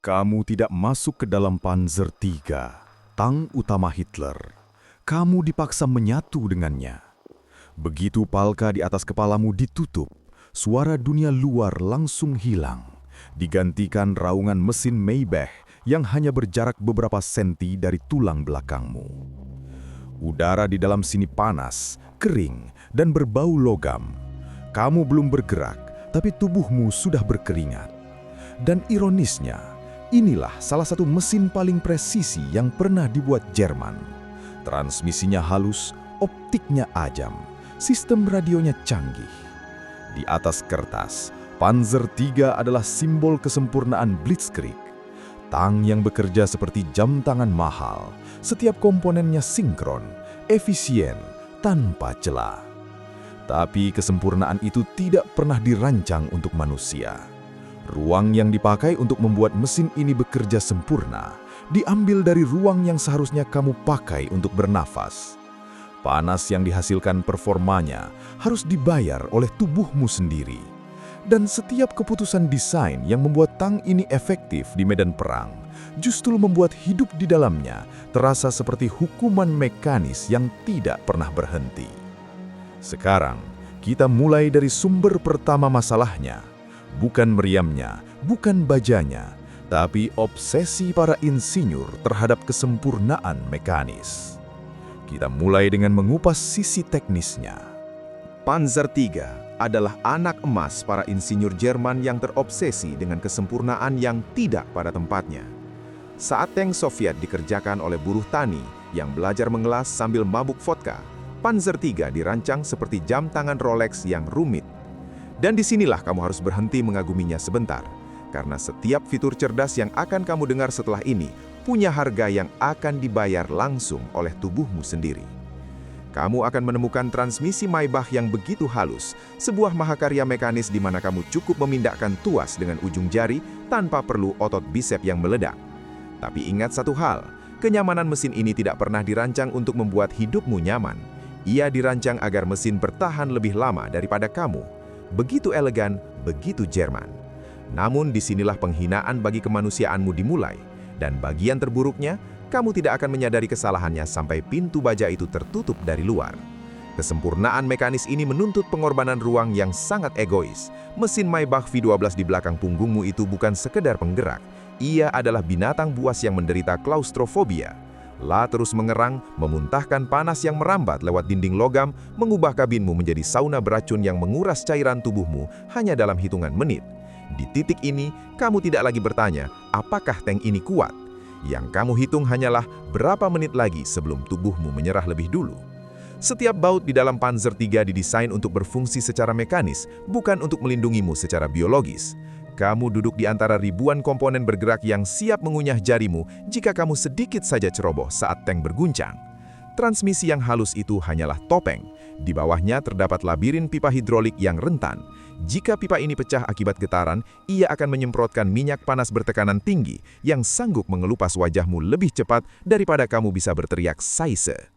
Kamu tidak masuk ke dalam Panzer III, tang utama Hitler. Kamu dipaksa menyatu dengannya. Begitu palka di atas kepalamu ditutup, suara dunia luar langsung hilang, digantikan raungan mesin Maybach yang hanya berjarak beberapa senti dari tulang belakangmu. Udara di dalam sini panas, kering, dan berbau logam. Kamu belum bergerak, tapi tubuhmu sudah berkeringat. Dan ironisnya, inilah salah satu mesin paling presisi yang pernah dibuat Jerman. Transmisinya halus, optiknya ajam, sistem radionya canggih. Di atas kertas, Panzer III adalah simbol kesempurnaan Blitzkrieg. Tang yang bekerja seperti jam tangan mahal, setiap komponennya sinkron, efisien, tanpa celah. Tapi kesempurnaan itu tidak pernah dirancang untuk manusia. Ruang yang dipakai untuk membuat mesin ini bekerja sempurna diambil dari ruang yang seharusnya kamu pakai untuk bernafas. Panas yang dihasilkan performanya harus dibayar oleh tubuhmu sendiri. Dan setiap keputusan desain yang membuat tang ini efektif di medan perang justru membuat hidup di dalamnya terasa seperti hukuman mekanis yang tidak pernah berhenti. Sekarang, kita mulai dari sumber pertama masalahnya. Bukan meriamnya, bukan bajanya, tapi obsesi para insinyur terhadap kesempurnaan mekanis. Kita mulai dengan mengupas sisi teknisnya. Panzer III adalah anak emas para insinyur Jerman yang terobsesi dengan kesempurnaan yang tidak pada tempatnya. Saat tank Soviet dikerjakan oleh buruh tani yang belajar mengelas sambil mabuk vodka, Panzer III dirancang seperti jam tangan Rolex yang rumit. Dan disinilah kamu harus berhenti mengaguminya sebentar, karena setiap fitur cerdas yang akan kamu dengar setelah ini punya harga yang akan dibayar langsung oleh tubuhmu sendiri. Kamu akan menemukan transmisi Maybach yang begitu halus, sebuah mahakarya mekanis di mana kamu cukup memindahkan tuas dengan ujung jari tanpa perlu otot bisep yang meledak. Tapi ingat satu hal, kenyamanan mesin ini tidak pernah dirancang untuk membuat hidupmu nyaman. Ia dirancang agar mesin bertahan lebih lama daripada kamu. Begitu elegan, begitu Jerman. Namun disinilah penghinaan bagi kemanusiaanmu dimulai. Dan bagian terburuknya, kamu tidak akan menyadari kesalahannya sampai pintu baja itu tertutup dari luar. Kesempurnaan mekanis ini menuntut pengorbanan ruang yang sangat egois. Mesin Maybach V12 di belakang punggungmu itu bukan sekedar penggerak. Ia adalah binatang buas yang menderita klaustrofobia. La terus mengerang, memuntahkan panas yang merambat lewat dinding logam, mengubah kabinmu menjadi sauna beracun yang menguras cairan tubuhmu hanya dalam hitungan menit. Di titik ini, kamu tidak lagi bertanya, apakah tank ini kuat? Yang kamu hitung hanyalah berapa menit lagi sebelum tubuhmu menyerah lebih dulu. Setiap baut di dalam Panzer III didesain untuk berfungsi secara mekanis, bukan untuk melindungimu secara biologis. Kamu duduk di antara ribuan komponen bergerak yang siap mengunyah jarimu jika kamu sedikit saja ceroboh saat tank berguncang. Transmisi yang halus itu hanyalah topeng. Di bawahnya terdapat labirin pipa hidrolik yang rentan. Jika pipa ini pecah akibat getaran, ia akan menyemprotkan minyak panas bertekanan tinggi yang sanggup mengelupas wajahmu lebih cepat daripada kamu bisa berteriak "Saise".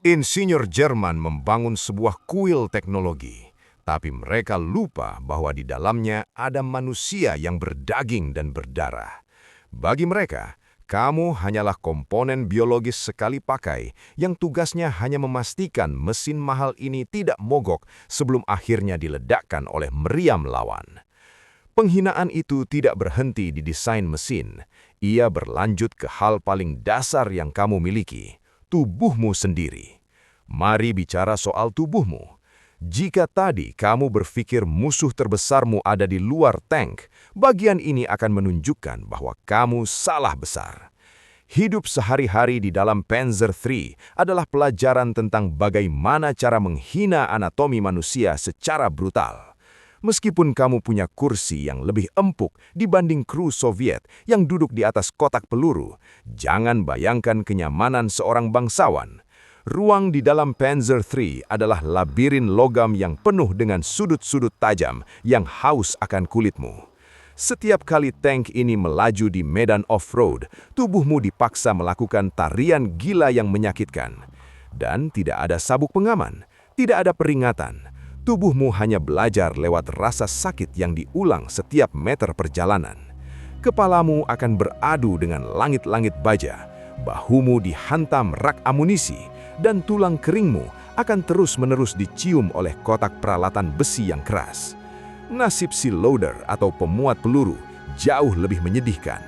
Insinyur Jerman membangun sebuah kuil teknologi. Tapi mereka lupa bahwa di dalamnya ada manusia yang berdaging dan berdarah. Bagi mereka, kamu hanyalah komponen biologis sekali pakai yang tugasnya hanya memastikan mesin mahal ini tidak mogok sebelum akhirnya diledakkan oleh meriam lawan. Penghinaan itu tidak berhenti di desain mesin. Ia berlanjut ke hal paling dasar yang kamu miliki, tubuhmu sendiri. Mari bicara soal tubuhmu. Jika tadi kamu berpikir musuh terbesarmu ada di luar tank, bagian ini akan menunjukkan bahwa kamu salah besar. Hidup sehari-hari di dalam Panzer III adalah pelajaran tentang bagaimana cara menghina anatomi manusia secara brutal. Meskipun kamu punya kursi yang lebih empuk dibanding kru Soviet yang duduk di atas kotak peluru, jangan bayangkan kenyamanan seorang bangsawan. Ruang di dalam Panzer III adalah labirin logam yang penuh dengan sudut-sudut tajam yang haus akan kulitmu. Setiap kali tank ini melaju di medan off-road, tubuhmu dipaksa melakukan tarian gila yang menyakitkan. Dan tidak ada sabuk pengaman, tidak ada peringatan. Tubuhmu hanya belajar lewat rasa sakit yang diulang setiap meter perjalanan. Kepalamu akan beradu dengan langit-langit baja, bahumu dihantam rak amunisi, dan tulang keringmu akan terus-menerus dicium oleh kotak peralatan besi yang keras. Nasib si loader atau pemuat peluru jauh lebih menyedihkan.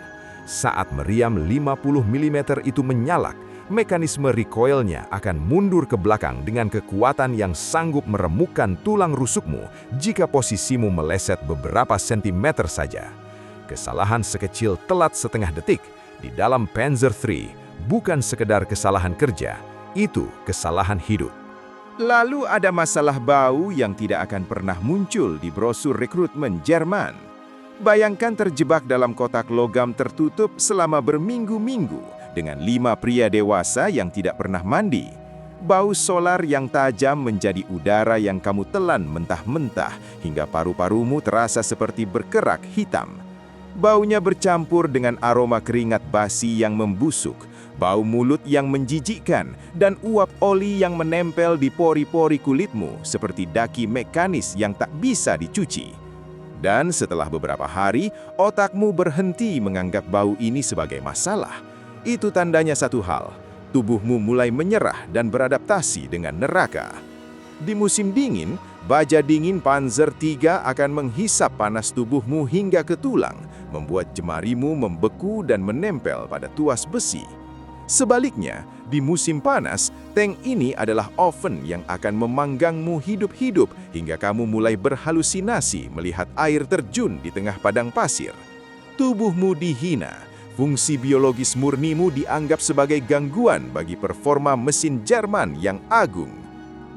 Saat meriam 50 mm itu menyalak, mekanisme recoilnya akan mundur ke belakang dengan kekuatan yang sanggup meremukkan tulang rusukmu jika posisimu meleset beberapa sentimeter saja. Kesalahan sekecil telat setengah detik di dalam Panzer III bukan sekedar kesalahan kerja, itu kesalahan hidup. Lalu ada masalah bau yang tidak akan pernah muncul di brosur rekrutmen Jerman. Bayangkan terjebak dalam kotak logam tertutup selama berminggu-minggu dengan 5 pria dewasa yang tidak pernah mandi. Bau solar yang tajam menjadi udara yang kamu telan mentah-mentah hingga paru-parumu terasa seperti berkerak hitam. Baunya bercampur dengan aroma keringat basi yang membusuk, bau mulut yang menjijikkan, dan uap oli yang menempel di pori-pori kulitmu seperti daki mekanis yang tak bisa dicuci. Dan setelah beberapa hari, otakmu berhenti menganggap bau ini sebagai masalah. Itu tandanya satu hal, tubuhmu mulai menyerah dan beradaptasi dengan neraka. Di musim dingin, baja dingin Panzer III akan menghisap panas tubuhmu hingga ke tulang, membuat jemarimu membeku dan menempel pada tuas besi. Sebaliknya, di musim panas, tank ini adalah oven yang akan memanggangmu hidup-hidup hingga kamu mulai berhalusinasi melihat air terjun di tengah padang pasir. Tubuhmu dihina, fungsi biologis murnimu dianggap sebagai gangguan bagi performa mesin Jerman yang agung.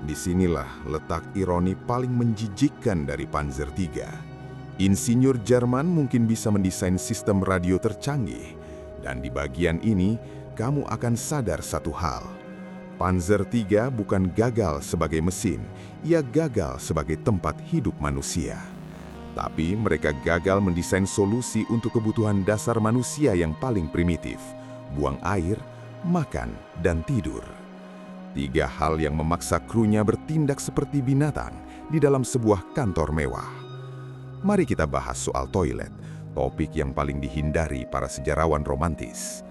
Disinilah letak ironi paling menjijikkan dari Panzer III. Insinyur Jerman mungkin bisa mendesain sistem radio tercanggih, dan di bagian ini, kamu akan sadar satu hal. Panzer III bukan gagal sebagai mesin, ia gagal sebagai tempat hidup manusia. Tapi mereka gagal mendesain solusi untuk kebutuhan dasar manusia yang paling primitif, buang air, makan, dan tidur. 3 hal yang memaksa krunya bertindak seperti binatang di dalam sebuah kantor mewah. Mari kita bahas soal toilet, topik yang paling dihindari para sejarawan romantis.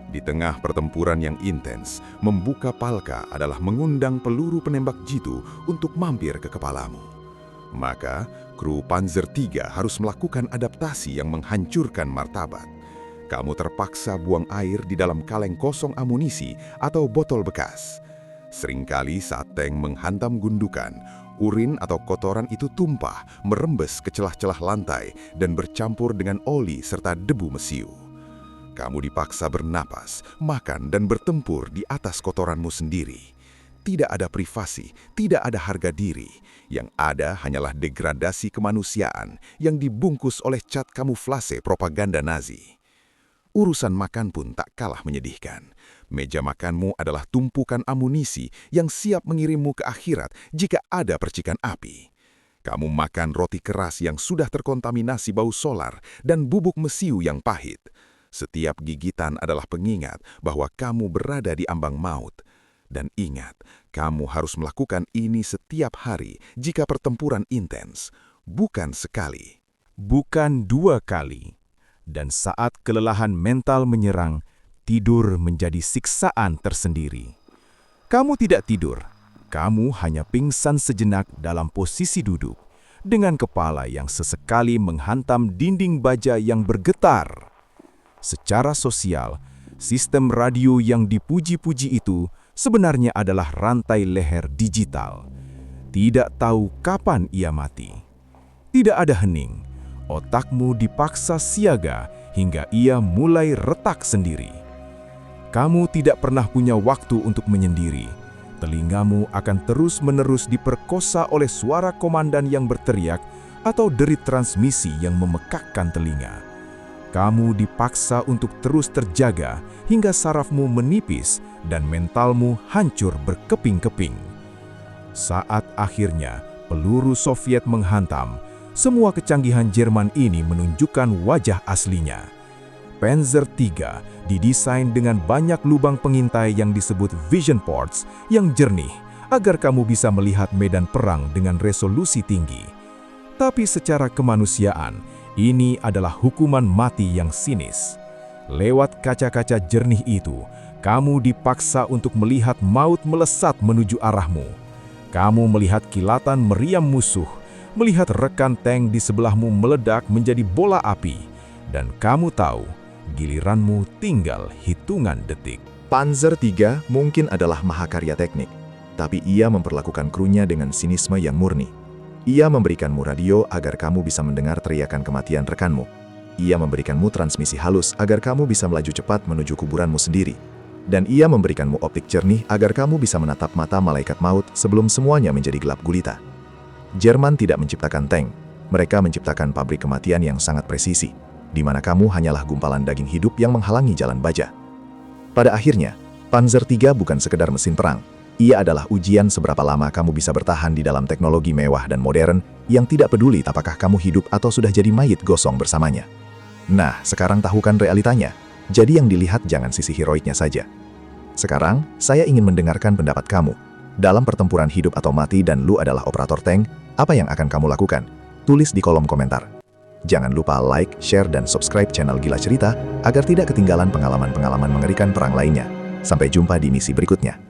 Di tengah pertempuran yang intens, membuka palka adalah mengundang peluru penembak jitu untuk mampir ke kepalamu. Maka, kru Panzer III harus melakukan adaptasi yang menghancurkan martabat. Kamu terpaksa buang air di dalam kaleng kosong amunisi atau botol bekas. Seringkali saat tank menghantam gundukan, urin atau kotoran itu tumpah, merembes ke celah-celah lantai, dan bercampur dengan oli serta debu mesiu. Kamu dipaksa bernapas, makan, dan bertempur di atas kotoranmu sendiri. Tidak ada privasi, tidak ada harga diri. Yang ada hanyalah degradasi kemanusiaan yang dibungkus oleh cat kamuflase propaganda Nazi. Urusan makan pun tak kalah menyedihkan. Meja makanmu adalah tumpukan amunisi yang siap mengirimmu ke akhirat jika ada percikan api. Kamu makan roti keras yang sudah terkontaminasi bau solar dan bubuk mesiu yang pahit. Setiap gigitan adalah pengingat bahwa kamu berada di ambang maut. Dan ingat, kamu harus melakukan ini setiap hari jika pertempuran intens, bukan sekali. Bukan 2 kali. Dan saat kelelahan mental menyerang, tidur menjadi siksaan tersendiri. Kamu tidak tidur, kamu hanya pingsan sejenak dalam posisi duduk, dengan kepala yang sesekali menghantam dinding baja yang bergetar. Secara sosial, sistem radio yang dipuji-puji itu sebenarnya adalah rantai leher digital. Tidak tahu kapan ia mati. Tidak ada hening. Otakmu dipaksa siaga hingga ia mulai retak sendiri. Kamu tidak pernah punya waktu untuk menyendiri. Telingamu akan terus-menerus diperkosa oleh suara komandan yang berteriak atau derit transmisi yang memekakkan telinga. Kamu dipaksa untuk terus terjaga hingga sarafmu menipis dan mentalmu hancur berkeping-keping. Saat akhirnya peluru Soviet menghantam, semua kecanggihan Jerman ini menunjukkan wajah aslinya. Panzer III didesain dengan banyak lubang pengintai yang disebut vision ports yang jernih agar kamu bisa melihat medan perang dengan resolusi tinggi. Tapi secara kemanusiaan, Ini adalah hukuman mati yang sinis. Lewat kaca-kaca jernih itu, kamu dipaksa untuk melihat maut melesat menuju arahmu. Kamu melihat kilatan meriam musuh, melihat rekan tank di sebelahmu meledak menjadi bola api, dan kamu tahu giliranmu tinggal hitungan detik. Panzer III mungkin adalah mahakarya teknik, tapi ia memperlakukan krunya dengan sinisme yang murni. Ia memberikanmu radio agar kamu bisa mendengar teriakan kematian rekanmu. Ia memberikanmu transmisi halus agar kamu bisa melaju cepat menuju kuburanmu sendiri. Dan ia memberikanmu optik jernih agar kamu bisa menatap mata malaikat maut sebelum semuanya menjadi gelap gulita. Jerman tidak menciptakan tank, mereka menciptakan pabrik kematian yang sangat presisi, di mana kamu hanyalah gumpalan daging hidup yang menghalangi jalan baja. Pada akhirnya, Panzer III bukan sekedar mesin perang. Ia adalah ujian seberapa lama kamu bisa bertahan di dalam teknologi mewah dan modern yang tidak peduli apakah kamu hidup atau sudah jadi mayit gosong bersamanya. Nah, sekarang tahukan realitanya. Jadi yang dilihat jangan sisi heroiknya saja. Sekarang, saya ingin mendengarkan pendapat kamu. Dalam pertempuran hidup atau mati dan lu adalah operator tank, apa yang akan kamu lakukan? Tulis di kolom komentar. Jangan lupa like, share, dan subscribe channel Gila Cerita agar tidak ketinggalan pengalaman-pengalaman mengerikan perang lainnya. Sampai jumpa di misi berikutnya.